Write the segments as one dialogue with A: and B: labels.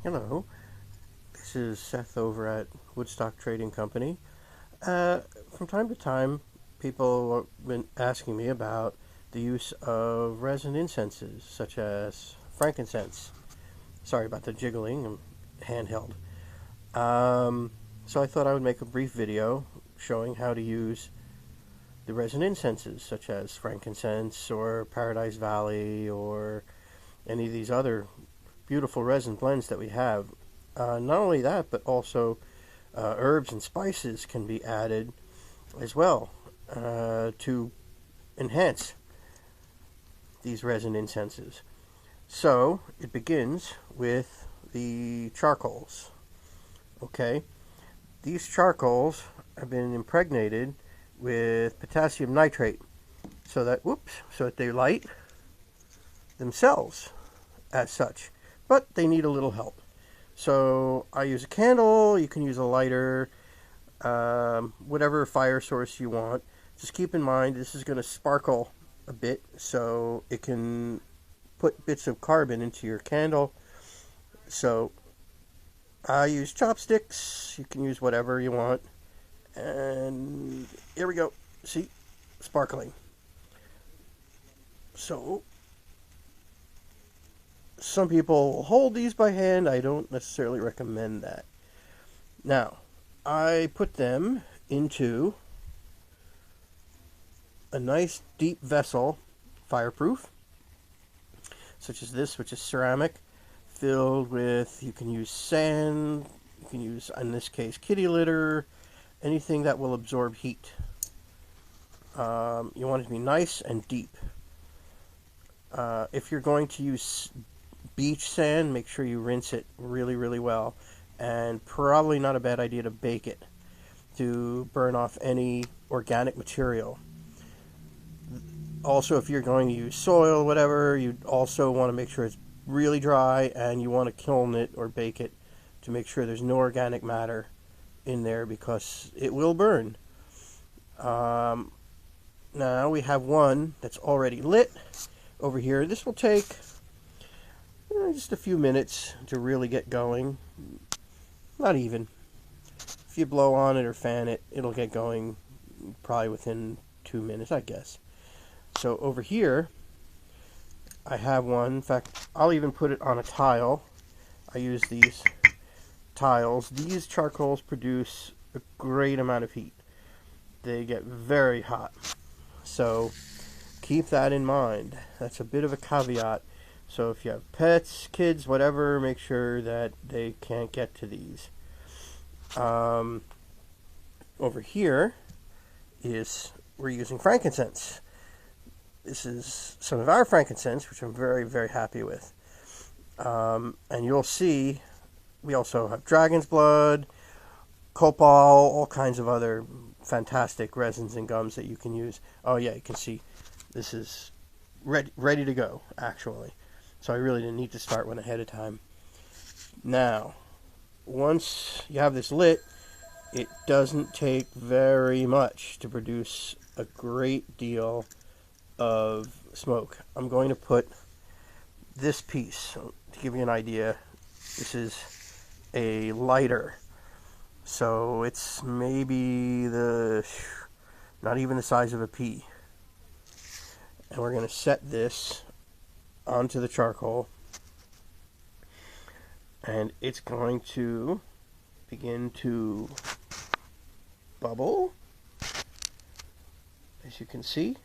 A: Hello, this is Seth over at Woodstock Trading Company. From time to time, people have been asking me about the use of resin incenses, such as frankincense. Sorry about the jiggling, I'm handheld. So I thought I would make a brief video showing how to use the resin incenses, such as frankincense or Paradise Valley or any of these other beautiful resin blends that we have. Not only that, but also herbs and spices can be added as well to enhance these resin incenses. So it begins with the charcoals. Okay, these charcoals have been impregnated with potassium nitrate so that they light themselves as such, but they need a little help. So I use a candle, you can use a lighter, whatever fire source you want. Just keep in mind this is going to sparkle a bit so it can put bits of carbon into your candle. So I use chopsticks, you can use whatever you want. And here we go. See? Sparkling. So some people hold these by hand. I don't necessarily recommend that. Now, I put them into a nice deep vessel, fireproof, such as this, which is ceramic, filled with, you can use sand, you can use, in this case, kitty litter, anything that will absorb heat. You want it to be nice and deep. If you're going to use beach sand, make sure you rinse it really, really well. And probably not a bad idea to bake it to burn off any organic material. Also, if you're going to use soil, whatever, you also want to make sure it's really dry, and you want to kiln it or bake it to make sure there's no organic matter in there because it will burn. Now we have one that's already lit over here. This will take just a few minutes to really get going. Not even. If you blow on it or fan it, it'll get going probably within 2 minutes, I guess. So over here, I have one. In fact, I'll even put it on a tile. I use these tiles. These charcoals produce a great amount of heat. They get very hot. So keep that in mind. That's a bit of a caveat. So if you have pets, kids, whatever, make sure that they can't get to these. Over here we're using frankincense. This is some of our frankincense, which I'm very, very happy with. And you'll see we also have dragon's blood, copal, all kinds of other fantastic resins and gums that you can use. Oh yeah, you can see this is ready to go, actually. So I really didn't need to start one ahead of time. Now, once you have this lit, it doesn't take very much to produce a great deal of smoke. I'm going to put this piece, to give you an idea, this is a lighter. So it's maybe not even the size of a pea. And we're going to set this onto the charcoal. And it's going to begin to bubble, as you can see.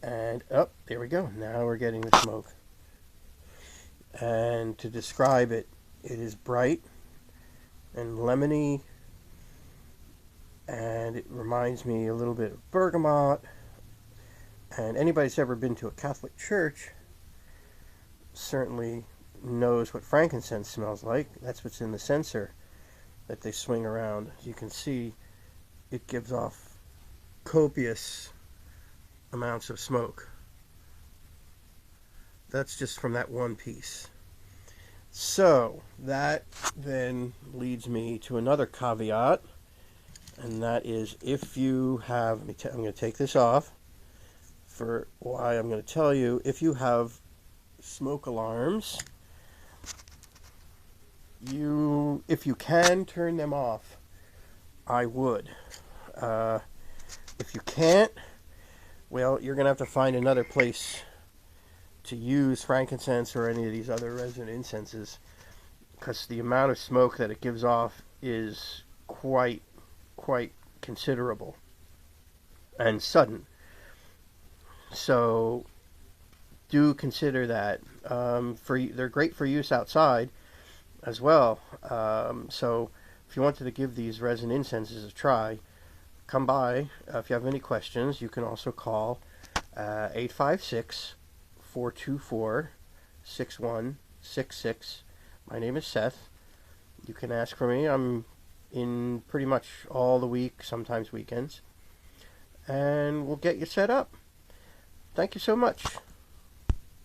A: And there we go. Now we're getting the smoke. And to describe it, it is bright and lemony, and it reminds me a little bit of bergamot. And anybody that's ever been to a Catholic church certainly knows what frankincense smells like. That's what's in the censer that they swing around. As you can see, it gives off copious amounts of smoke. That's just from that one piece. So that then leads me to another caveat, and that is if you have, I'm going to take this off for why I'm going to tell you, if you have smoke alarms, if you can turn them off, I would. If you can't, well, you're going to have to find another place to use frankincense or any of these other resin incenses, because the amount of smoke that it gives off is quite considerable and sudden. So do consider that. They're great for use outside as well. So if you wanted to give these resin incenses a try, come by. If you have any questions, you can also call 856-424-6166. My name is Seth. You can ask for me. I'm in pretty much all the week, sometimes weekends. And we'll get you set up. Thank you so much.